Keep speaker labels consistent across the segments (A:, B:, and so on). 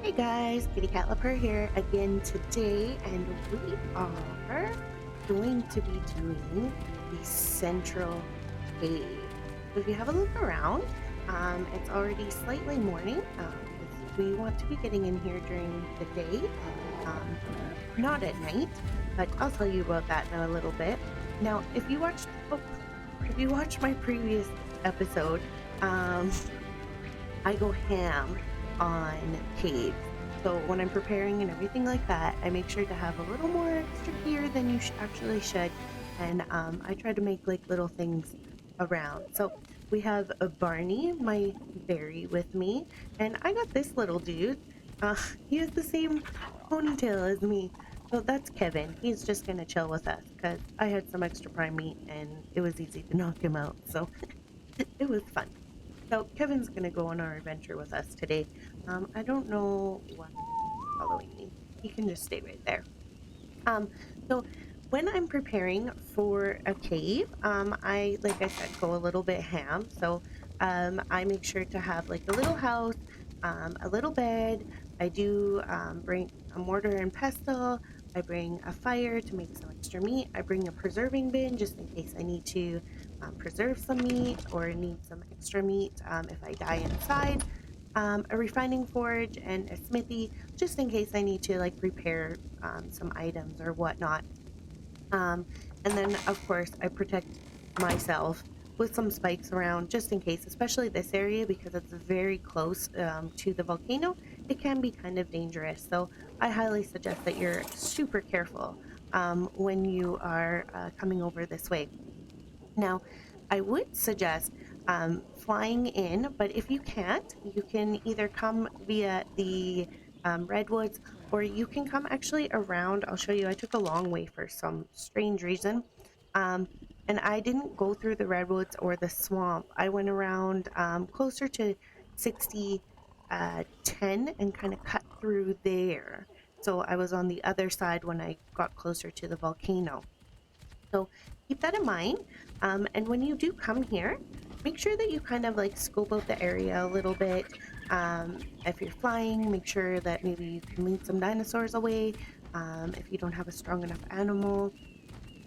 A: Hey guys, Kitty Cat Lover here again today, and we are going to be doing the central cave. So if you have a look around, it's already slightly morning. We want to be getting in here during the day, um, not at night, but I'll tell you about that in a little bit. Now, if you watched my previous episode, um, I go ham on caves. So when I'm preparing and everything like that, I make sure to have a little more extra gear than you actually should. And I try to make like little things around. So we have a Barney, my berry, with me. And I got this little dude. He has the same ponytail as me. So that's Kevin. He's just going to chill with us because I had some extra prime meat and it was easy to knock him out. So it was fun. So Kevin's gonna go on our adventure with us today. I don't know why he's following me. He can just stay right there. Um, so when I'm preparing for a cave, like I said, go a little bit ham. So I make sure to have like a little house, a little bed. I do bring a mortar and pestle. I bring a fire to make some extra meat. I bring a preserving bin just in case I need to preserve some meat or need some extra meat if I die inside. A refining forge and a smithy just in case I need to like repair some items or whatnot. Um, and then, of course, I protect myself with some spikes around just in case, especially this area because it's very close to the volcano. It can be kind of dangerous. So I highly suggest that you're super careful when you are coming over this way. Now, I would suggest flying in, but if you can't, you can either come via the redwoods or you can come actually around. I'll show you. I took a long way for some strange reason. Um, and I didn't go through the redwoods or the swamp. I went around closer to 60 10 and kind of cut through there. So I was on the other side when I got closer to the volcano. So keep that in mind. And when you do come here, make sure that you kind of like scope out the area a little bit. If you're flying, make sure that maybe you can lead some dinosaurs away if you don't have a strong enough animal.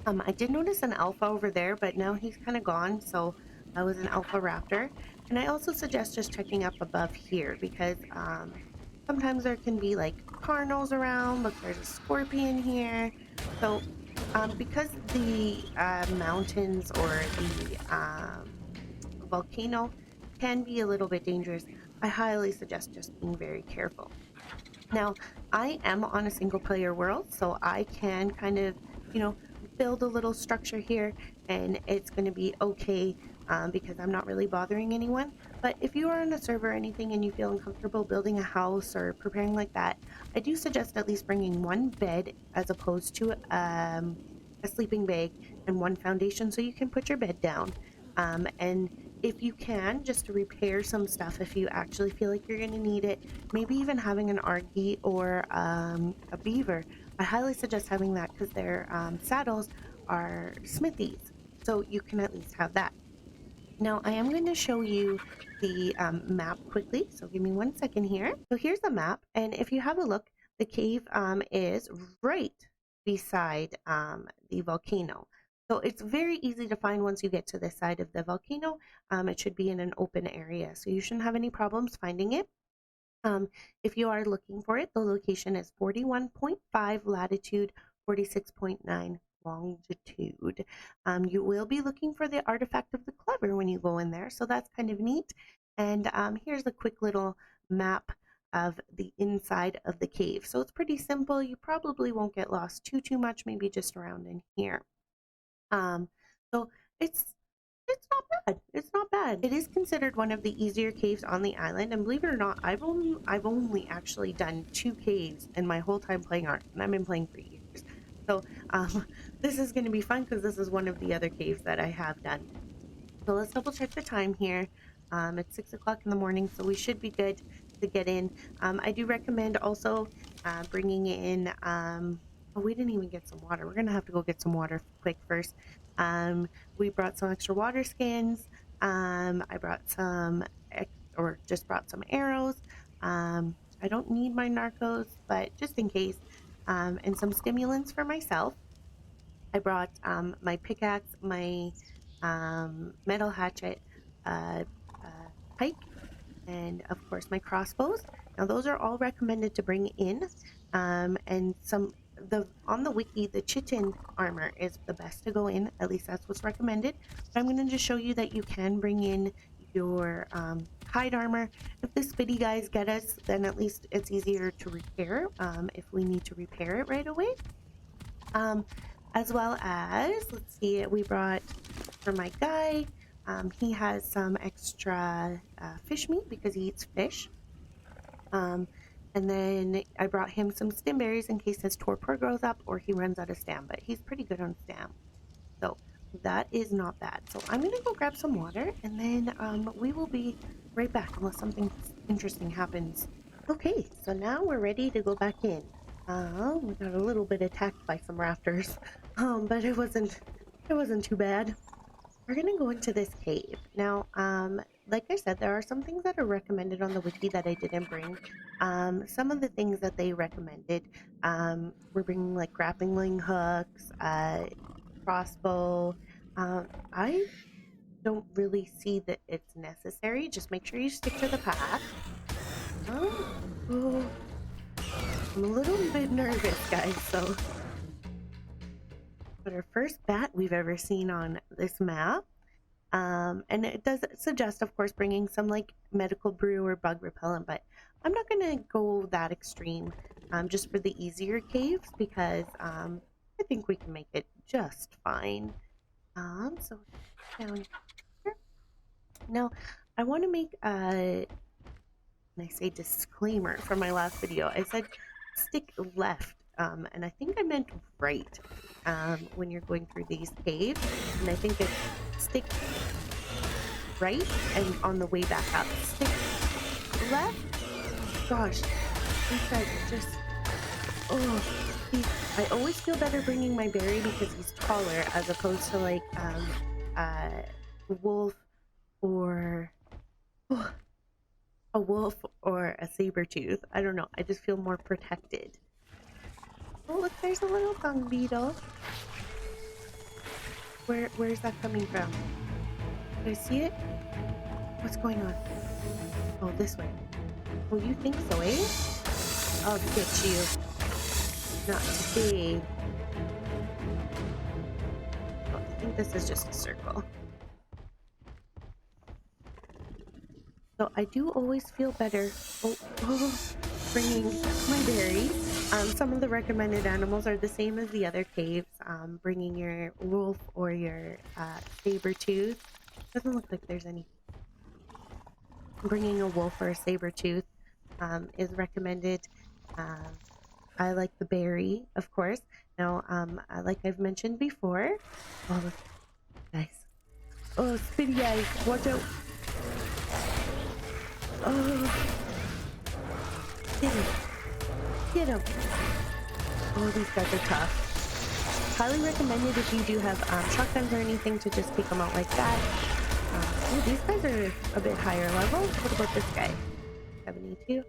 A: I did notice an alpha over there, but now he's kind of gone. So I was an alpha raptor. And I also suggest just checking up above here because sometimes there can be like carnals around. Look, there's a scorpion here. So because the mountains or the volcano can be a little bit dangerous, I highly suggest just being very careful. Now, I am on a single player world, so I can kind of, you know, build a little structure here and it's going to be okay because I'm not really bothering anyone. But if you are on a server or anything and you feel uncomfortable building a house or preparing like that, I do suggest at least bringing one bed as opposed to a sleeping bag and one foundation so you can put your bed down. And if you can, just to repair some stuff if you actually feel like you're going to need it, maybe even having an argy or a beaver. I highly suggest having that because their saddles are smithies, so you can at least have that. Now I am going to show you the map quickly, so give me 1 second here. So here's the map, and if you have a look, the cave is right beside the volcano. So it's very easy to find once you get to this side of the volcano. It should be in an open area, so you shouldn't have any problems finding it. Um, if you are looking for it, the location is 41.5 latitude, 46.9 longitude. You will be looking for the artifact of the clever when you go in there, so that's kind of neat. And here's a quick little map of the inside of the cave. So it's pretty simple. You probably won't get lost too much, maybe just around in here. Um, so it's it's not bad. It's not bad. It is considered one of the easier caves on the island, and believe it or not, I've only actually done 2 caves in my whole time playing Ark, and I've been playing for years. So this is going to be fun because this is one of the other caves that I have done. So let's double check the time here. It's 6 o'clock in the morning, so we should be good to get in. I do recommend also bringing in. Oh, we didn't even get some water. We're gonna have to go get some water quick first. We brought some extra water skins. I brought some, or just brought some arrows. I don't need my narcos, but just in case. And some stimulants for myself. I brought my pickaxe, my metal hatchet, uh, uh, pike, and of course my crossbows. Now those are all recommended to bring in, and some the on the wiki the chitin armor is the best to go in. At least that's what's recommended. But I'm going to just show you that you can bring in your hide armor. If the spitty guys get us, then at least it's easier to repair if we need to repair it right away. As well as, let's see, we brought for my guy, he has some extra fish meat because he eats fish. And then I brought him some stim berries in case his torpor grows up or he runs out of stam, but he's pretty good on stam. So that is not bad. So I'm going to go grab some water and then we will be right back unless something interesting happens. Okay, so now we're ready to go back in. We got a little bit attacked by some raptors, but it wasn't too bad. We're gonna go into this cave now. Like I said, there are some things that are recommended on the wiki that I didn't bring. Some of the things that they recommended, we're bringing like grappling hooks, crossbow. I don't really see that it's necessary. Just make sure you stick to the path. Oh, I'm a little bit nervous, guys. So, but our first bat we've ever seen on this map. And it does suggest, of course, bringing some like medical brew or bug repellent, but I'm not going to go that extreme just for the easier caves because I think we can make it just fine. So down here. Now, I want to make a, and I say disclaimer from my last video. I said stick left, and I think I meant right when you're going through these caves, and I think it's stick right and on the way back up stick left. Gosh, these guys are just, oh, I always feel better bringing my berry because he's taller as opposed to like wolf or a wolf or a saber tooth. I don't know, I just feel more protected. Oh look, there's a little dung beetle. Where's that coming from? Do I see it? What's going on? Oh, this way. Oh, you think so, eh? I'll get you. Not today. Oh, I think this is just a circle. So I do always feel better bringing my berries. Some of the recommended animals are the same as the other caves. Bringing your wolf or your saber tooth. Doesn't look like there's any. Bringing a wolf or a saber tooth is recommended. I like the berry, of course. Now, like I've mentioned before. Oh, look, guys. Oh, spitty eyes. Watch out. Oh. Get him. Get him. Oh, these guys are tough. Highly recommended if you do have shotguns or anything to just take them out like that. Oh, these guys are a bit higher level. What about this guy? 72.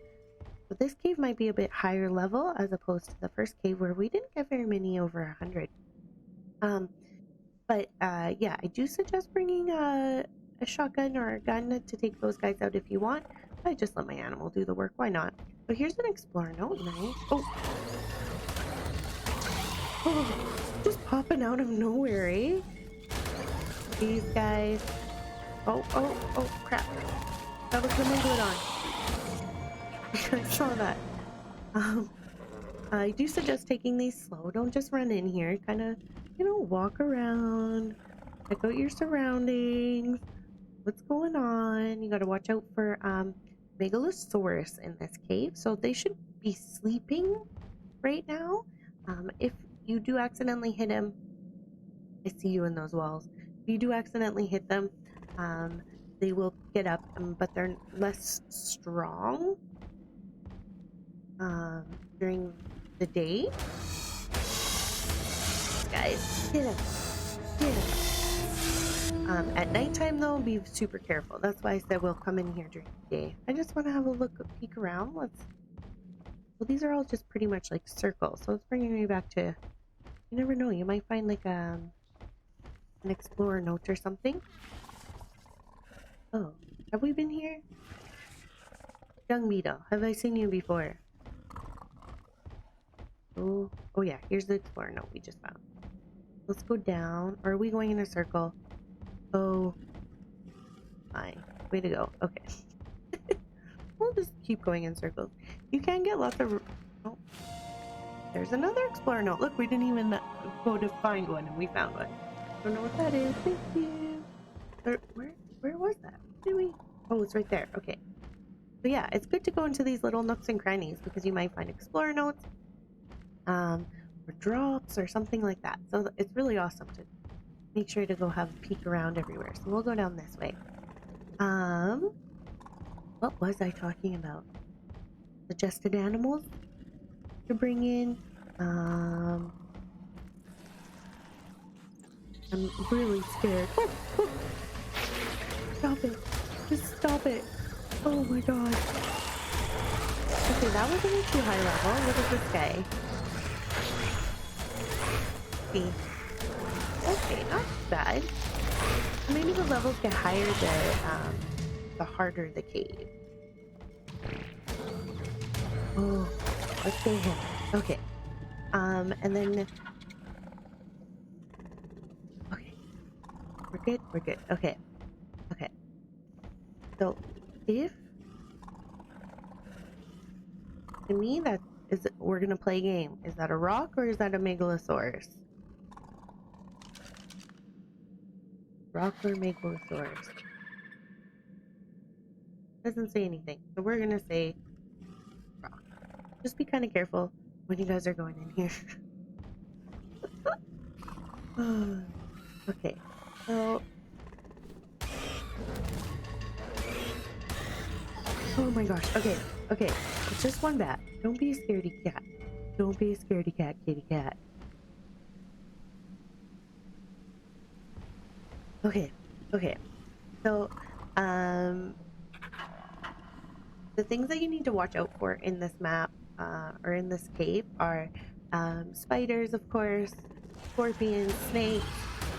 A: So this cave might be a bit higher level as opposed to the first cave where we didn't get very many over 100. But yeah, I do suggest bringing a shotgun or a gun to take those guys out if you want. I just let my animal do the work. Why not? So here's an explorer note. Nice. Oh, just popping out of nowhere, eh? These guys. Oh, crap. That was the Megalodon. I saw that. I do suggest taking these slow. Don't just run in here. Kind of, walk around. Check out your surroundings. What's going on? You got to watch out for Megalosaurus in this cave. So they should be sleeping right now. If you do accidentally hit him, I see you in those walls. If you do accidentally hit them, they will get up, but they're less strong during the day. Guys, get him. At nighttime though, be super careful. That's why I said we'll come in here during the day. I just want to have a peek around. Let's Well, these are all just pretty much like circles. So it's bringing me back to, you never know, you might find like an explorer note or something. Oh, have we been here? Young beetle, have I seen you before? Oh, oh yeah, here's the explorer note we just found. Let's go down. Or are we going in a circle? Oh, fine. Way to go. Okay. We'll just keep going in circles. You can get lots of... Oh, there's another explorer note. Look, we didn't even go to find one and we found one. Don't know what that is. Thank you. Where was that? Did we? Oh, it's right there. Okay. So yeah, it's good to go into these little nooks and crannies because you might find explorer notes, or drops or something like that. So it's really awesome to make sure to go have a peek around everywhere. So we'll go down this way. What was I talking about? Suggested animals to bring in. I'm really scared. Oh, oh, stop it. Just stop it. Oh my god. Okay, that was a little too high level. What is this guy? See. Okay, not bad. Maybe the levels get higher the harder the cave. Oh, let's get him. Okay. And then okay. We're good, we're good. Okay. Okay. So if to me that is we're gonna play a game. Is that a rock or is that a megalosaurus? Rock or megalosaurus? Doesn't say anything. So we're gonna say rock. Just be kind of careful when you guys are going in here. Okay. So oh my gosh. Okay. Okay. It's just one bat. Don't be a scaredy cat. Don't be a scaredy cat, kitty cat. Okay. Okay. So, the things that you need to watch out for in this map, or in this cave are, spiders, of course, scorpions, snakes,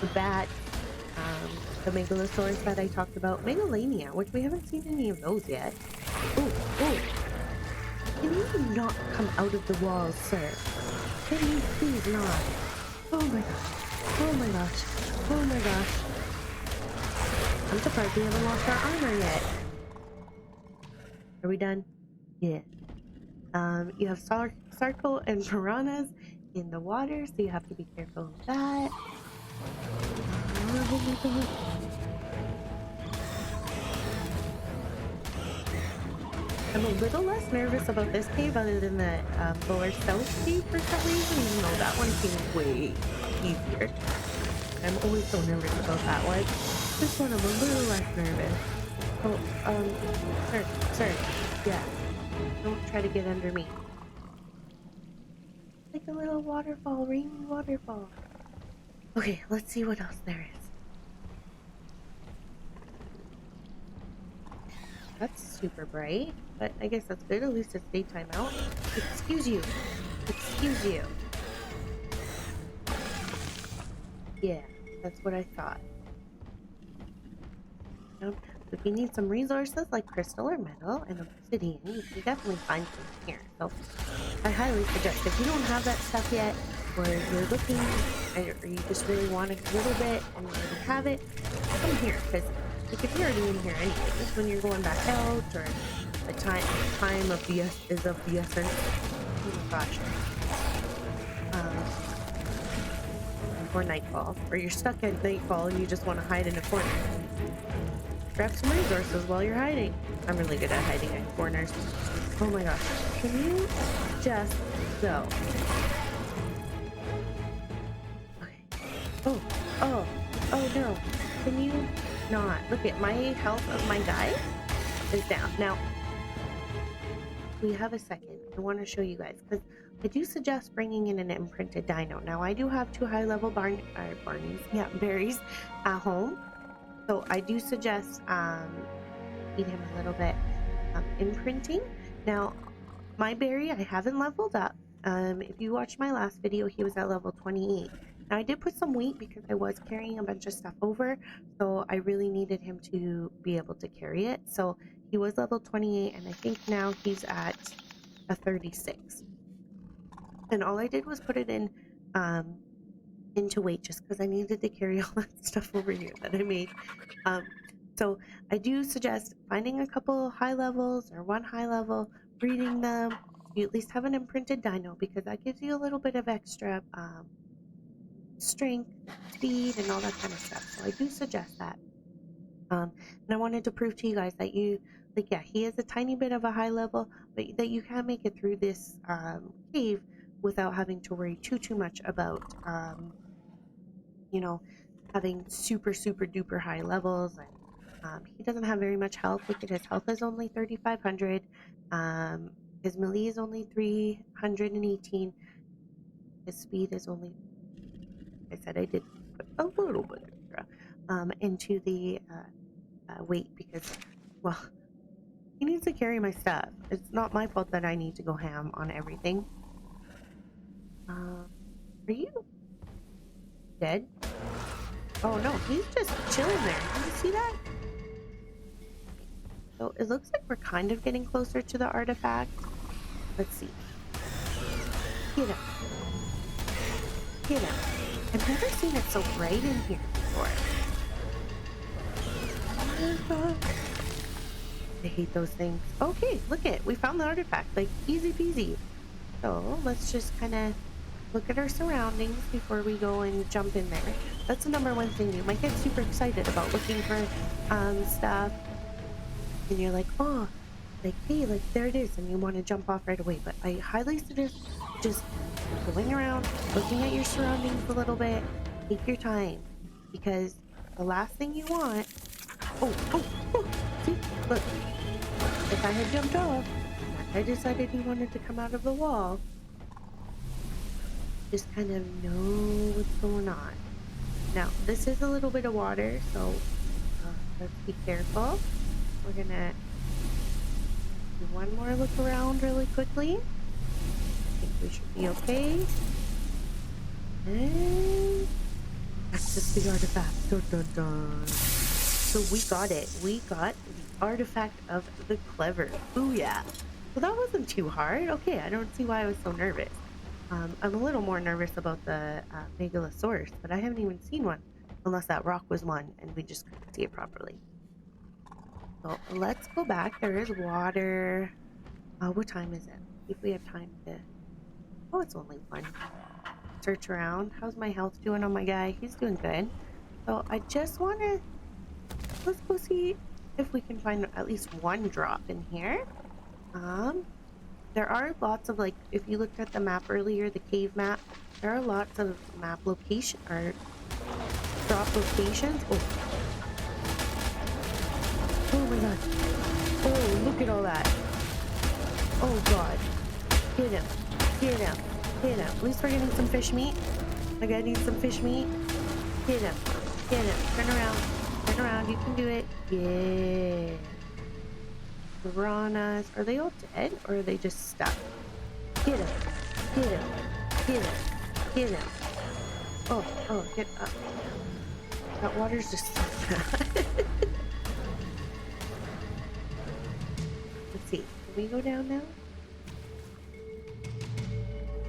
A: the bats, the megalosaurus that I talked about, megalania, which we haven't seen any of those yet. Oh, oh. Can you not come out of the walls, sir? Can you please not? Oh my gosh. Oh my gosh. Oh my gosh. I'm surprised we haven't lost our armor yet. Are we done? Yeah. You have sarco and piranhas in the water, so you have to be careful of that. Oh my god. I'm a little less nervous about this cave other than the lower south cave for some reason, even though that one seems way easier. I'm always so nervous about that one. This one I'm a little less nervous. Oh, sir, yeah. Don't try to get under me. Like a little waterfall, rainy waterfall. Okay, let's see what else there is. That's super bright, but I guess that's good. At least it's daytime out. Excuse you. Excuse you. Yeah, that's what I thought. If you need some resources like crystal or metal and obsidian, you can definitely find some here. So I highly suggest if you don't have that stuff yet, or you're looking, or you just really want a little bit and you already have it, come here. Because like if you're already in here anyways, when you're going back out, or the time of the is of the essence. Oh my gosh. Or nightfall, or you're stuck at nightfall and you just want to hide in a corner. Grab some resources while you're hiding. I'm really good at hiding in corners. Oh my gosh. Can you just go? Okay. Oh no. Can you not? Look at my health of my guy is down. Now, we have a second. I want to show you guys because I do suggest bringing in an imprinted dino. Now, I do have 2 high-level berries at home. So I do suggest feed him a little bit imprinting. Now, my berry, I haven't leveled up. If you watched my last video, he was at level 28. Now I did put some weight because I was carrying a bunch of stuff over, so I really needed him to be able to carry it. So he was level 28, and I think now he's at a 36. And all I did was put it in into weight just because I needed to carry all that stuff over here that I made. So I do suggest finding a couple high levels or one high level, breeding them. You at least have an imprinted dino because that gives you a little bit of extra strength, speed, and all that kind of stuff. So I do suggest that. And I wanted to prove to you guys that yeah, he is a tiny bit of a high level, but that you can make it through this cave without having to worry too much about, you know, having super duper high levels. And he doesn't have very much health. Look at his health is only 3,500. His melee is only 318. His speed is only, I said I did put a little bit extra into the weight because, well, he needs to carry my stuff. It's not my fault that I need to go ham on everything. Are you dead? Oh no, he's just chilling there. Can you see that? So it looks like we're kind of getting closer to the artifact. Let's see. Get him. Get him. I've never seen it so bright in here before. I hate those things. Okay, look it. We found the artifact. Like, easy peasy. So let's just kind of look at our surroundings before we go and jump in there. That's the number one thing. You might get super excited about looking for stuff. And you're like, oh, like, hey, like, there it is. And you want to jump off right away. But I highly suggest just going around, looking at your surroundings a little bit. Take your time. Because the last thing you want... Oh, see? Look. If I had jumped off, I decided he wanted to come out of the wall. Just kind of know what's going on. Now, this is a little bit of water, so let's be careful. We're gonna do one more look around really quickly. I think we should be okay. And that's just the artifact. Dun, dun, dun. So we got it. We got the artifact of the clever. Ooh yeah. Well, that wasn't too hard. Okay, I don't see why I was so nervous. I'm a little more nervous about the Megalosaurus, but I haven't even seen one. Unless that rock was one and we just couldn't see it properly. So let's go back. There is water. What time is it? If we have time to... Oh, it's only 1. Search around. How's my health doing on my guy? He's doing good. So I just want to... Let's go see if we can find at least one drop in here. There are lots of, like, if you looked at the map earlier, the cave map, there are lots of map location or drop locations. Oh my god. Oh, look at all that. Oh god. Get him. Get him. Get him. At least we're getting some fish meat. My guy needs some fish meat. Get him. Get him. Turn around. Turn around. You can do it. Yeah. Piranhas. Are they all dead or are they just stuck? Get him. Get him. Get him. Get him. Oh, get up. That water's just so bad. Let's see. Can we go down now?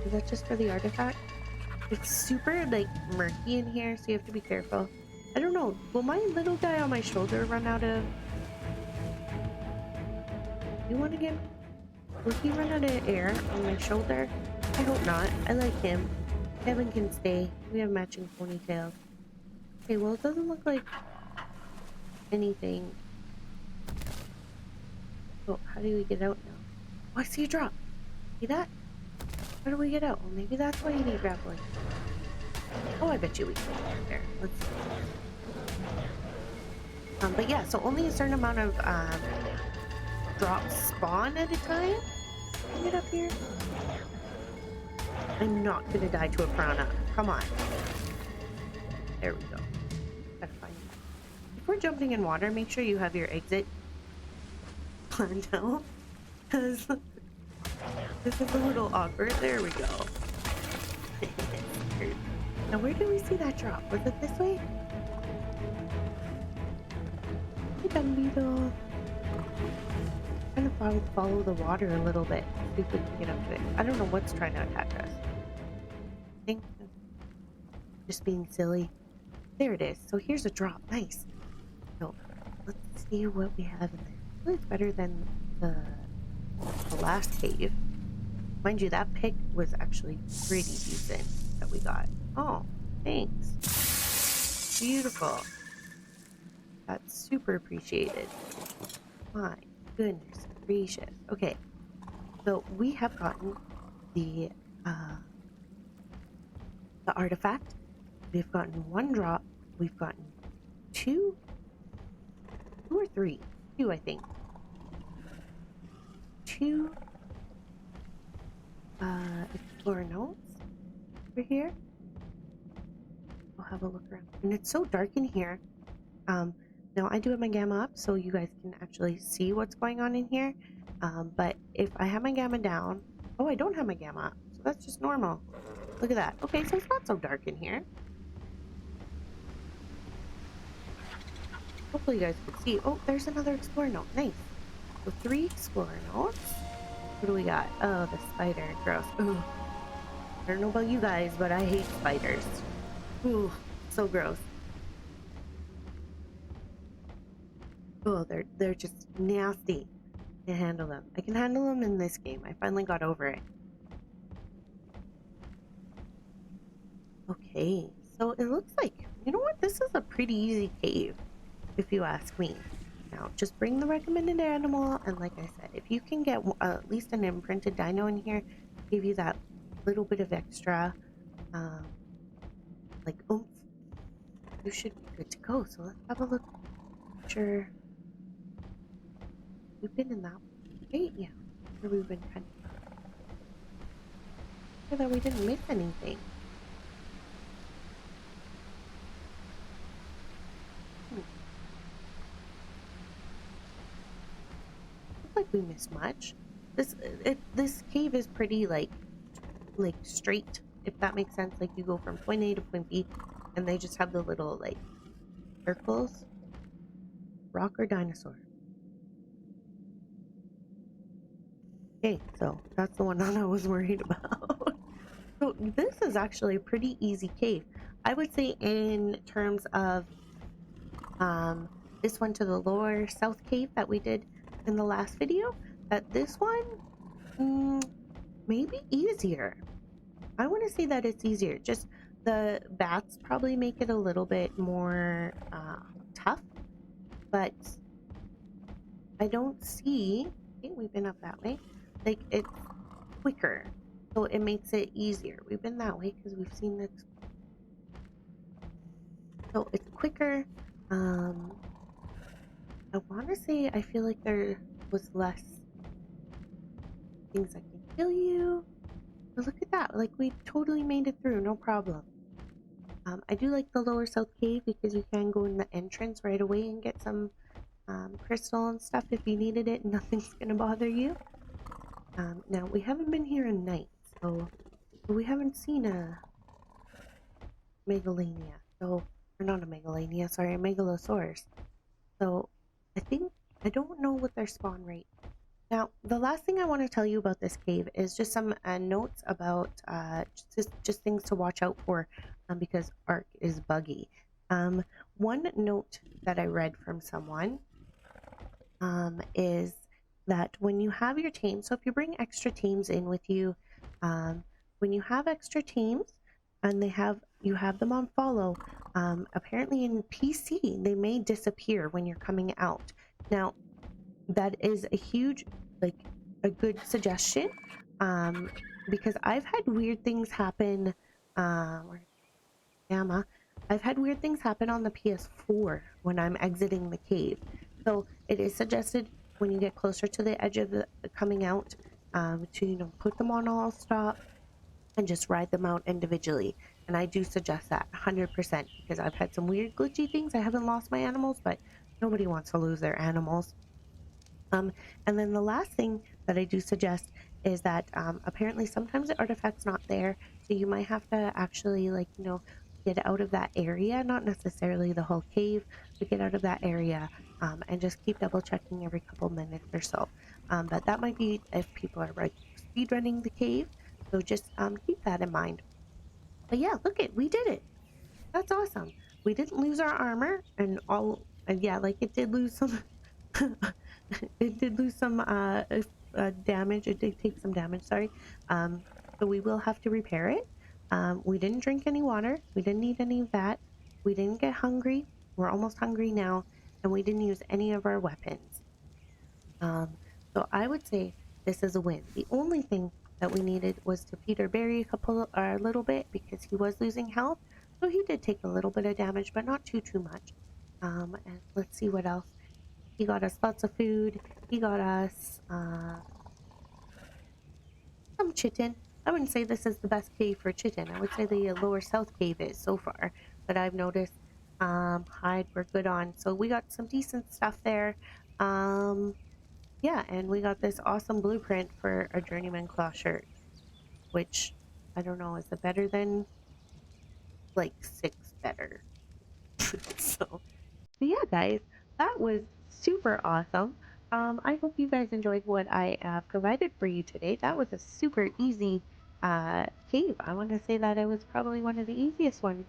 A: Is that just for the artifact? It's super, like, murky in here, so you have to be careful. I don't know. Will my little guy on my shoulder run out of... You want to get... Will he run out of air on my shoulder? I hope not. I like him. Kevin can stay. We have matching ponytails. Okay, well, it doesn't look like anything. Oh, how do we get out now? Oh, I see a drop. See that? How do we get out? Well, maybe that's why you need grappling. Oh, I bet you we can get there. Let's see. But yeah, so only a certain amount of drops spawn at a time. Can I get up here? I'm not gonna die to a piranha. Come on. There we go. Gotta find it. If we're jumping in water, make sure you have your exit planned out. Because This is a little awkward. There we go. Now, where did we see that drop? Was it this way? Hey, dung beetle. Kind of follow the water a little bit. See if we can get up to it. I don't know what's trying to attack us. I think just being silly. There it is. So here's a drop. Nice. So let's see what we have in there. Well, it's better than the last cave. Mind you, that pick was actually pretty decent that we got. Oh, thanks. Beautiful. That's super appreciated. My goodness gracious. Okay, so we have gotten the artifact. We've gotten one drop. We've gotten two or three. Two, I think. Two explorer notes over here. We'll have a look around. And it's so dark in here. Now I do have my gamma up so you guys can actually see what's going on in here. But if I have my gamma down, oh, I don't have my gamma up, so that's just normal. Look at that. Okay, so it's not so dark in here. Hopefully you guys can see. Oh, there's another explorer note. Nice. So 3 explorer notes. What do we got? Oh, the spider. Gross. Ooh. I don't know about you guys, but I hate spiders. Ooh, so gross. Oh, they're just nasty. Can't handle them. I can handle them in this game. I finally got over it. Okay, so it looks like, you know what? This is a pretty easy cave, if you ask me. Now, just bring the recommended animal, and like I said, if you can get at least an imprinted dino in here, give you that little bit of extra, like oomph, you should be good to go. So let's have a look. Sure. We've been in that one, right? Yeah. Where we've been kind of. Sure that we didn't miss anything. Like we missed much. This cave is pretty like straight, if that makes sense. Like you go from point A to point B, and they just have the little like circles. Rock or dinosaur? Okay, so that's the one that I was worried about. So this is actually a pretty easy cave. I would say in terms of this one to the lower south cave that we did in the last video, that this one maybe easier. I want to say that it's easier. Just the bats probably make it a little bit more tough, but I don't see. Okay, we've been up that way. Like it's quicker, so it makes it easier. We've been that way because we've seen this. So it's quicker. I want to say I feel like there was less things that can kill you. But look at that. Like we totally made it through. No problem. I do like the lower south cave because you can go in the entrance right away and get some crystal and stuff if you needed it. Nothing's going to bother you. Now, we haven't been here at night, so we haven't seen a megalania. So, or not a megalania, sorry, a megalosaurus. So, I don't know what their spawn rate. Now, the last thing I want to tell you about this cave is just some notes about just things to watch out for because Ark is buggy. One note that I read from someone is that when you have your team, so if you bring extra teams in with you, when you have extra teams and you have them on follow, apparently in PC they may disappear when you're coming out. Now that is a huge, like a good suggestion, because I've had weird things happen. Gamma. I've had weird things happen on the PS4 when I'm exiting the cave. So it is suggested when you get closer to the edge of the coming out, to put them on all stop and just ride them out individually. And I do suggest that 100% because I've had some weird glitchy things. I haven't lost my animals, but nobody wants to lose their animals. And then the last thing that I do suggest is that apparently sometimes the artifact's not there, so you might have to actually like get out of that area, not necessarily the whole cave, but get out of that area and just keep double checking every couple minutes or so. But that might be if people are like speed running the cave, so just keep that in mind. But yeah, look it, we did it. That's awesome. We didn't lose our armor and all, and yeah, like it did lose some. It did lose some damage. It did take some damage. Sorry. Um, so we will have to repair it. We didn't drink any water. We didn't need any of that. We didn't get hungry. We're almost hungry now, and we didn't use any of our weapons. Um, so I would say this is a win. The only thing that we needed was to feed our berry a little bit because he was losing health. So he did take a little bit of damage, but not too much. And let's see what else. He got us lots of food. He got us some chitin. I wouldn't say this is the best cave for chitin. I would say the lower south cave is so far that I've noticed. Hide we're good on. So we got some decent stuff there. Um, yeah, and we got this awesome blueprint for a journeyman claw shirt, which I don't know, is it better than like six better? So yeah, guys, that was super awesome. I hope you guys enjoyed what I provided for you today. That was a super easy cave. I want to say that it was probably one of the easiest ones.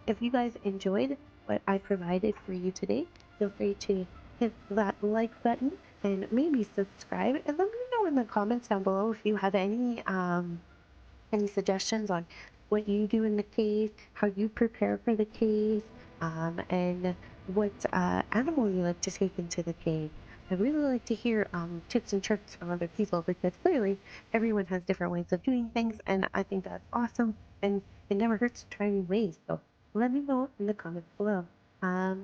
A: If you guys enjoyed what I provided for you today, feel free to hit that like button and maybe subscribe. And let me know in the comments down below if you have any suggestions on what you do in the cave, how you prepare for the cave, and what animal you like to take into the cave. I really like to hear tips and tricks from other people because clearly everyone has different ways of doing things, and I think that's awesome. And it never hurts to try new ways. So let me know in the comments below. Yeah,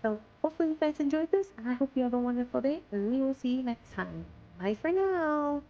A: so hopefully you guys enjoyed this, and I hope you have a wonderful day, and we will see you next time. Bye for now.